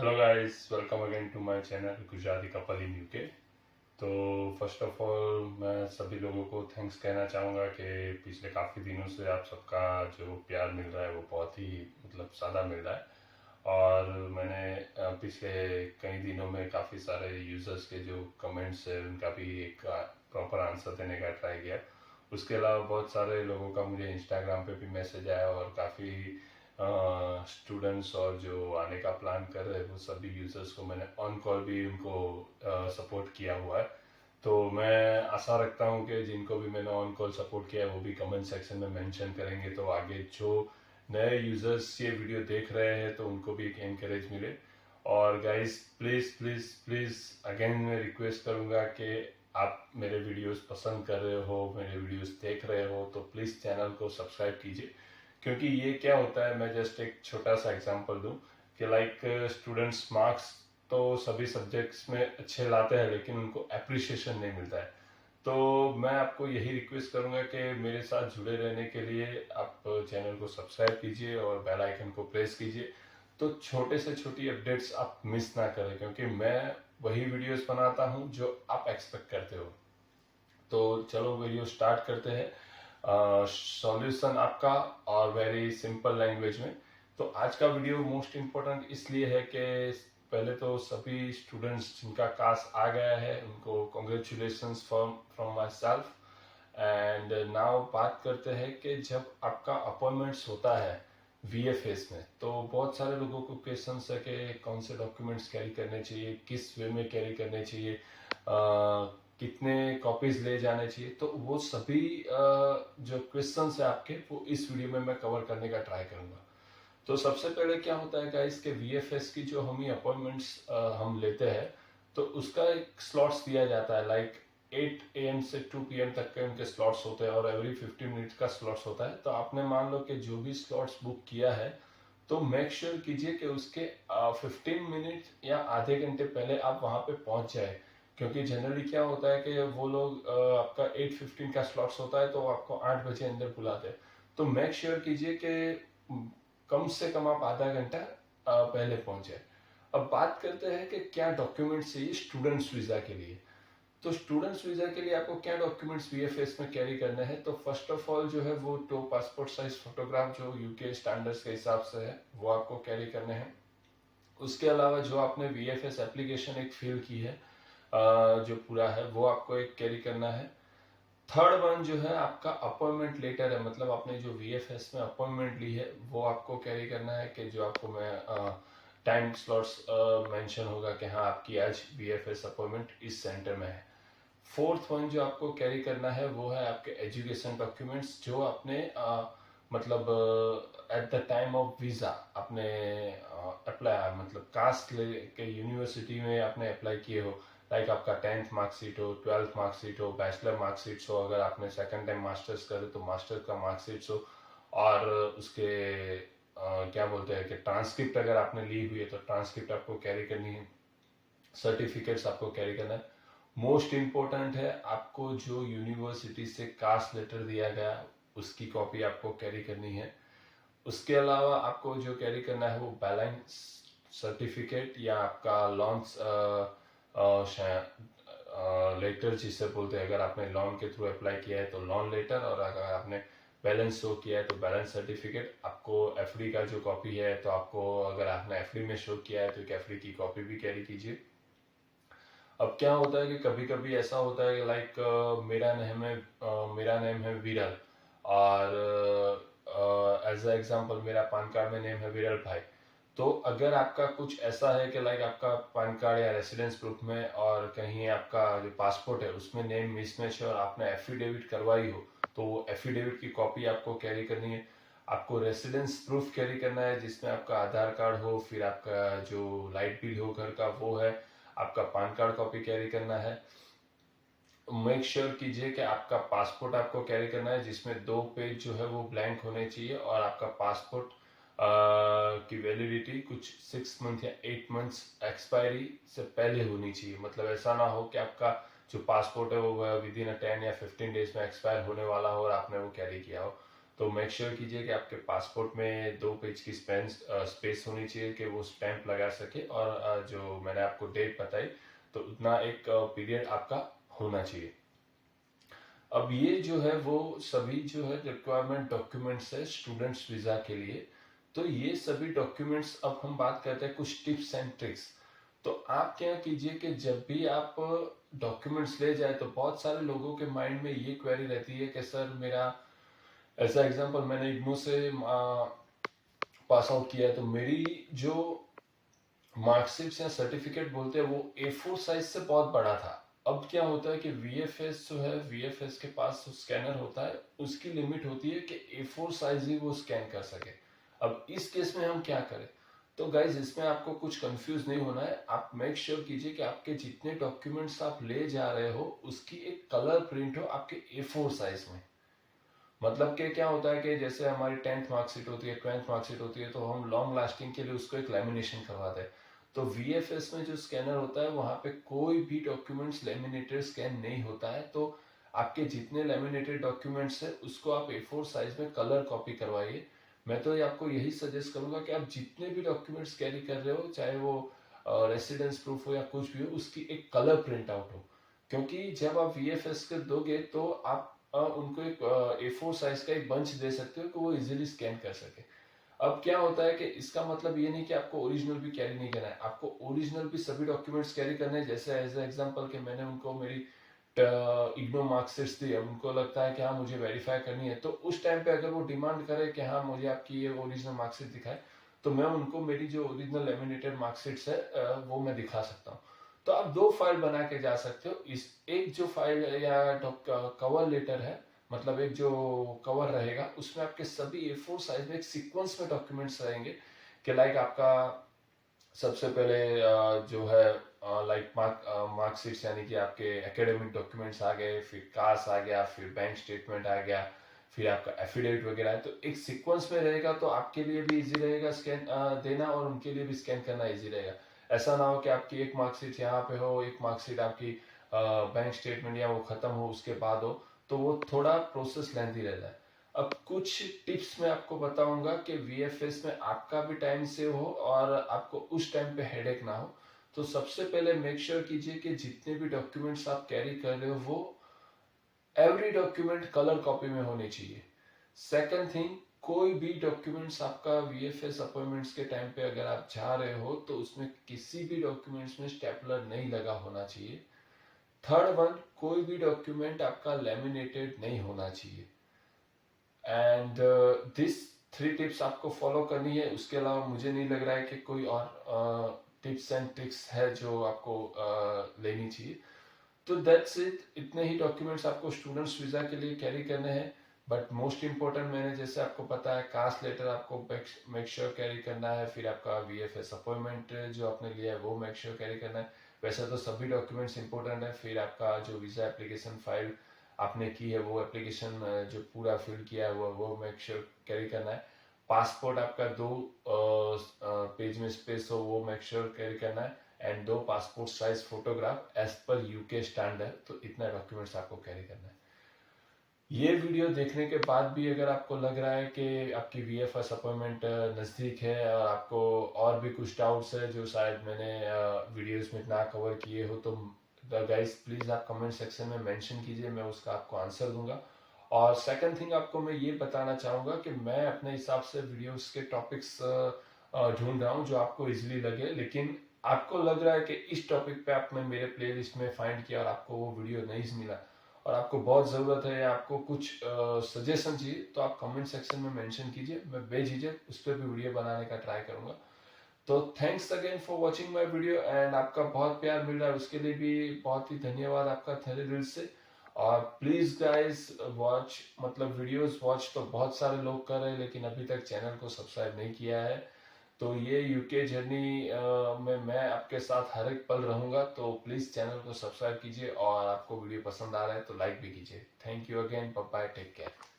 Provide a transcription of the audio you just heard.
Hello guys, welcome again to my channel Gujarati couple in UK. तो first of all मैं सभी लोगों को थैंक्स कहना चाहूँगा कि पिछले काफ़ी दिनों से आप सबका जो प्यार मिल रहा है वो बहुत ही ज़्यादा मिल रहा है। और मैंने पिछले कई दिनों में काफ़ी सारे यूज़र्स के जो कमेंट्स है उनका भी एक प्रॉपर आंसर देने का ट्राई किया। उसके अलावा बहुत सारे लोगों का मुझे इंस्टाग्राम पे भी मैसेज आया और काफ़ी स्टूडेंट्स और जो आने का प्लान कर रहे हैं वो सभी यूजर्स को मैंने ऑन कॉल भी उनको सपोर्ट किया हुआ है। तो मैं आशा रखता हूँ कि जिनको भी मैंने ऑन कॉल सपोर्ट किया है वो भी कमेंट सेक्शन में मेंशन करेंगे, तो आगे जो नए यूजर्स ये वीडियो देख रहे हैं तो उनको भी एक एनकरेज मिले। और guys please please please again मैं रिक्वेस्ट करूँगा कि आप मेरे वीडियोस पसंद कर रहे हो, मेरे वीडियोस देख रहे हो तो प्लीज़ चैनल को सब्सक्राइब कीजिए। क्योंकि ये क्या होता है, मैं जस्ट एक छोटा सा एग्जांपल दूं कि लाइक स्टूडेंट्स मार्क्स तो सभी सब्जेक्ट्स में अच्छे लाते हैं लेकिन उनको अप्रिशिएशन नहीं मिलता है। तो मैं आपको यही रिक्वेस्ट करूंगा कि मेरे साथ जुड़े रहने के लिए आप चैनल को सब्सक्राइब कीजिए और बेल आइकन को प्रेस कीजिए, तो छोटे से छोटी अपडेट्स आप मिस ना करें, क्योंकि मैं वही वीडियोस बनाता हूं जो आप एक्सपेक्ट करते हो। तो चलो वीडियो स्टार्ट करते हैं। सॉल्यूशन आपका और वेरी सिंपल लैंग्वेज में। तो आज का वीडियो मोस्ट इम्पोर्टेंट इसलिए है कि पहले तो सभी स्टूडेंट्स जिनका कास्ट आ गया है उनको congratulations from my self. And now बात करते हैं कि जब आपका अपॉइंटमेंट्स होता है वीएफएस में, तो बहुत सारे लोगों को क्वेश्चन है कि कौन से डॉक्यूमेंट्स कैरी करने चाहिए, किस वे में कैरी करने चाहिए, कितने कॉपीज ले जाने चाहिए। तो वो सभी जो क्वेश्चंस है आपके वो इस वीडियो में मैं कवर करने का ट्राई करूंगा। तो सबसे पहले क्या होता है गाइस के वीएफएस की जो हम अपॉइंटमेंट्स हम लेते हैं तो उसका एक स्लॉट्स दिया जाता है, लाइक 8 AM से 2 PM तक के उनके स्लॉट्स होते हैं और एवरी 15 मिनट का स्लॉट्स होता है। तो आपने मान लो कि जो भी स्लॉट्स बुक किया है तो मेक श्योर कीजिए कि उसके 15 मिनट या आधे घंटे पहले आप वहां पे पहुंच जाए। क्योंकि जनरली क्या होता है कि वो लोग आपका 8:15 का स्लॉट्स होता है तो आपको 8 बजे अंदर बुलाते हैं। तो मेक श्योर कीजिए कि कम से कम आप आधा घंटा पहले पहुंचे। अब बात करते हैं कि क्या डॉक्यूमेंट्स चाहिए स्टूडेंट्स वीजा के लिए। तो स्टूडेंट्स वीजा के लिए आपको क्या डॉक्यूमेंट्स वीएफएस में कैरी करने हैं, तो फर्स्ट ऑफ ऑल जो है वो 2 पासपोर्ट साइज फोटोग्राफ जो यूके स्टैंडर्ड्स के हिसाब से है वो आपको कैरी करने हैं। उसके अलावा जो आपने वीएफएस एप्लीकेशन एक फिल की है जो पूरा है वो आपको एक कैरी करना है। थर्ड वन जो है आपका अपॉइंटमेंट लेटर है, मतलब आपने जो वीएफएस में अपॉइंटमेंट ली है वो आपको कैरी करना है कि जो आपको मैं टाइम स्लॉट्स मेंशन होगा कि हाँ आपकी आज वीएफएस अपॉइंटमेंट इस सेंटर में है। फोर्थ वन जो आपको कैरी करना है वो है आपके एजुकेशन डॉक्यूमेंट्स जो आपने मतलब at the time of visa आपने अप्लाई मतलब कास्ट के यूनिवर्सिटी में आपने अप्लाई किए हो, लाइक आपका 10th मार्कशीट हो, 12th मार्कशीट हो, बैचलर मार्कशीट हो, अगर आपने सेकंड टाइम मास्टर्स करे तो मास्टर्स का मार्कशीट हो, और उसके क्या बोलते हैं कि ट्रांसक्रिप्ट अगर आपने ली हुई है तो ट्रांसक्रिप्ट आपको कैरी करनी है। सर्टिफिकेट्स आपको कैरी करना है। मोस्ट इम्पोर्टेंट है आपको जो यूनिवर्सिटी से कास्ट लेटर दिया गया उसकी कॉपी आपको कैरी करनी है। उसके अलावा आपको जो कैरी करना है वो बैलेंस सर्टिफिकेट या आपका लॉन्स लेटर जिसे बोलते हैं, अगर आपने लोन के थ्रू अप्लाई किया है तो लोन लेटर, और अगर आपने बैलेंस शो किया है तो बैलेंस सर्टिफिकेट। आपको एफडी का जो कॉपी है तो आपको, अगर आपने एफडी में शो किया है तो एक एफडी की कॉपी भी कैरी कीजिए। अब क्या होता है कि कभी कभी ऐसा होता है कि लाइक मेरा नेम है विरल, और एज अ एग्जांपल मेरा पान कार्ड में नेम है विरल भाई। तो अगर आपका कुछ ऐसा है कि लाइक आपका पान कार्ड या रेसिडेंस प्रूफ में और कहीं आपका जो पासपोर्ट है उसमें नेम मिसमैच है और आपने एफिडेविट करवाई हो तो वो एफिडेविट की कॉपी आपको कैरी करनी है। आपको रेसिडेंस प्रूफ कैरी करना है जिसमें आपका आधार कार्ड हो, फिर आपका जो लाइट बिल हो घर का वो है, आपका पान कार्ड कॉपी कैरी करना है। मेक श्योर कीजिए कि आपका पासपोर्ट आपको कैरी करना है जिसमें 2 पेज जो है वो ब्लैंक होने चाहिए, और आपका पासपोर्ट की वैलिडिटी कुछ 6 मंथ या 8 मंथ्स एक्सपायरी से पहले होनी चाहिए। मतलब ऐसा ना हो कि आपका जो पासपोर्ट है वो विद इन 10 या 15 डेज में एक्सपायर होने वाला हो और आपने वो कैरी किया हो। तो मेक श्योर कीजिए कि आपके पासपोर्ट में 2 पेज की स्पेस होनी चाहिए कि वो स्टैंप लगा सके, और जो मैंने आपको डेट बताई तो उतना एक पीरियड आपका होना चाहिए। अब ये जो है वो सभी जो है रिक्वायरमेंट डॉक्यूमेंट्स है स्टूडेंट्स वीजा के लिए। तो ये सभी डॉक्यूमेंट्स, अब हम बात करते हैं कुछ टिप्स एंड ट्रिक्स। तो आप क्या कीजिए कि जब भी आप डॉक्यूमेंट्स ले जाए, तो बहुत सारे लोगों के माइंड में ये क्वेरी रहती है कि सर मेरा, एज एग्जांपल मैंने इग्नू से पास आउट किया है, तो मेरी जो मार्कशीट या सर्टिफिकेट बोलते हैं वो A4 साइज से बहुत बड़ा था। अब क्या होता है कि VFS जो है, VFS के पास जो स्कैनर होता है उसकी लिमिट होती है कि A4 साइज ही वो स्कैन कर सके। अब इस केस में हम क्या करें? तो गाइज इसमें आपको कुछ कंफ्यूज नहीं होना है। आप मेक श्योर कीजिए कि आपके जितने डॉक्यूमेंट्स आप ले जा रहे हो उसकी एक कलर प्रिंट हो आपके A4 साइज में। मतलब कि क्या होता है कि जैसे हमारी 10th मार्कशीट होती है, 12th मार्कशीट होती है, तो हम लॉन्ग लास्टिंग के लिए उसको एक लेमिनेशन करवाते हैं। तो VFS में जो स्कैनर होता है वहां पे कोई भी डॉक्यूमेंट्स लेमिनेटेड स्कैन नहीं होता है। तो आपके जितने लेमिनेटेड डॉक्यूमेंट्स है उसको आप A4 साइज में कलर कॉपी करवाइए। मैं तो आपको यही सजेस्ट करूंगा कि आप जितने भी डॉक्यूमेंट्स कैरी कर रहे हो, चाहे वो रेसिडेंस प्रूफ हो या कुछ भी हो, उसकी एक कलर प्रिंट आउट हो। क्योंकि जब आप VFS के दोगे तो आप उनको एक A4 साइज का एक बंच दे सकते हो कि वो इजीली स्कैन कर सके। अब क्या होता है कि इसका मतलब ये नहीं कि आपको ओरिजिनल भी कैरी नहीं करना है, आपको ओरिजिनल भी सभी डॉक्यूमेंट्स कैरी करने हैं। जैसे एज एग्जांपल कि मैंने उनको मेरी इग्नो मार्कशीट्स दी, अब उनको लगता है कि हाँ मुझे वेरीफाई करनी है, तो उस टाइम पे अगर वो डिमांड करे कि हाँ मुझे आपकी ये ओरिजिनल मार्कशीट दिखाए, तो मैं उनको मेरी जो ओरिजिनल लेमिनेटेड मार्कशीट्स है वो मैं दिखा सकता हूँ। तो आप 2 फाइल बना के जा सकते हो। इस एक जो फाइल या कवर लेटर है, मतलब एक जो कवर रहेगा उसमें आपके सभी A4 साइज में एक सीक्वेंस में डॉक्यूमेंट्स रहेंगे कि लाइक आपका सबसे पहले जो है लाइक मार्कशीट्स यानी कि आपके एकेडमिक डॉक्यूमेंट्स आ गए, फिर कास आ गया, फिर बैंक स्टेटमेंट आ गया, फिर आपका एफिडेविट वगैरह है। तो एक सीक्वेंस में रहेगा तो आपके लिए भी इजी रहेगा स्कैन देना, और उनके लिए भी स्कैन करना इजी रहेगा। ऐसा ना हो कि आपकी एक मार्कशीट यहाँ पे हो, एक मार्कशीट आपकी बैंक स्टेटमेंट या वो खत्म हो उसके बाद हो, तो वो थोड़ा प्रोसेस लेंथी रहता है। अब कुछ टिप्स मैं आपको बताऊंगा कि VFS में आपका भी टाइम सेव हो और आपको उस टाइम पे हेडेक ना हो। तो सबसे पहले मेक श्योर कीजिए कि जितने भी डॉक्यूमेंट्स आप कैरी कर रहे हो वो एवरी डॉक्यूमेंट कलर कॉपी में होने चाहिए। सेकंड थिंग, कोई भी डॉक्यूमेंट्स आपका VFS अपॉइंटमेंट्स के टाइम पे अगर आप जा रहे हो तो उसमें किसी भी डॉक्यूमेंट्स में स्टेपलर नहीं लगा होना चाहिए। थर्ड वन, कोई भी डॉक्यूमेंट आपका लेमिनेटेड नहीं होना चाहिए। एंड दिस 3 टिप्स आपको फॉलो करनी है। उसके अलावा मुझे नहीं लग रहा है कि कोई और टिप्स एंड ट्रिक्स है जो आपको लेनी चाहिए। तो दैट्स इट, इतने ही डॉक्यूमेंट्स आपको स्टूडेंट्स वीजा के लिए कैरी करने हैं। बट मोस्ट इंपॉर्टेंट, मैंने जैसे आपको पता है, कास्ट लेटर आपको मेक श्योर कैरी करना है, फिर आपका VFS अपॉइंटमेंट जो आपने लिया है वो मेक श्योर कैरी करना है। वैसे तो सभी डॉक्यूमेंट्स इंपॉर्टेंट है। फिर आपका जो वीजा एप्लीकेशन फाइल आपने की है वो एप्लीकेशन जो पूरा फिल किया है वो मेक श्योर कैरी करना है। पासपोर्ट आपका 2 पेज में स्पेस हो वो मेक श्योर कैरी करना है, and 2 passport size photograph as per UK standard. तो इतना डॉक्यूमेंट्स आपको कैरी करना है। ये वीडियो देखने के बाद भी अगर आपको लग रहा है कि आपकी VFS अपॉइंटमेंट नज़दीक है और आपको और भी कुछ डाउट्स है जो शायद मैंने वीडियोस में ना कवर किए हो, तो गाइस प्लीज़ आप कमेंट सेक्शन में मेंशन कीजिए, मैं उसका आपको आंसर दूंगा। और सेकंड थिंग, आपको मैं ये बताना चाहूँगा कि मैं अपने हिसाब से वीडियोस के टॉपिक्स ढूंढ रहा हूँ जो आपको इजीली लगे। लेकिन आपको लग रहा है कि इस टॉपिक पे आपने मेरे प्लेलिस्ट में फाइंड किया और आपको वो वीडियो नहीं मिला और आपको बहुत ज़रूरत है या आपको कुछ सजेशन चाहिए, तो आप कमेंट सेक्शन में मेंशन कीजिए, मैं बेझिझक उस पर भी वीडियो बनाने का ट्राई करूंगा। तो thanks again for watching my video, and आपका बहुत प्यार मिल रहा है उसके लिए भी बहुत ही धन्यवाद आपका तहे दिल से। और प्लीज गाइस वॉच, मतलब वीडियोस वॉच तो बहुत सारे लोग कर रहे हैं लेकिन अभी तक चैनल को सब्सक्राइब नहीं किया है। तो ये UK जर्नी में मैं आपके साथ हर एक पल रहूंगा। तो प्लीज चैनल को सब्सक्राइब कीजिए और आपको वीडियो पसंद आ रहा है तो लाइक भी कीजिए। Thank you again, bye bye, take care.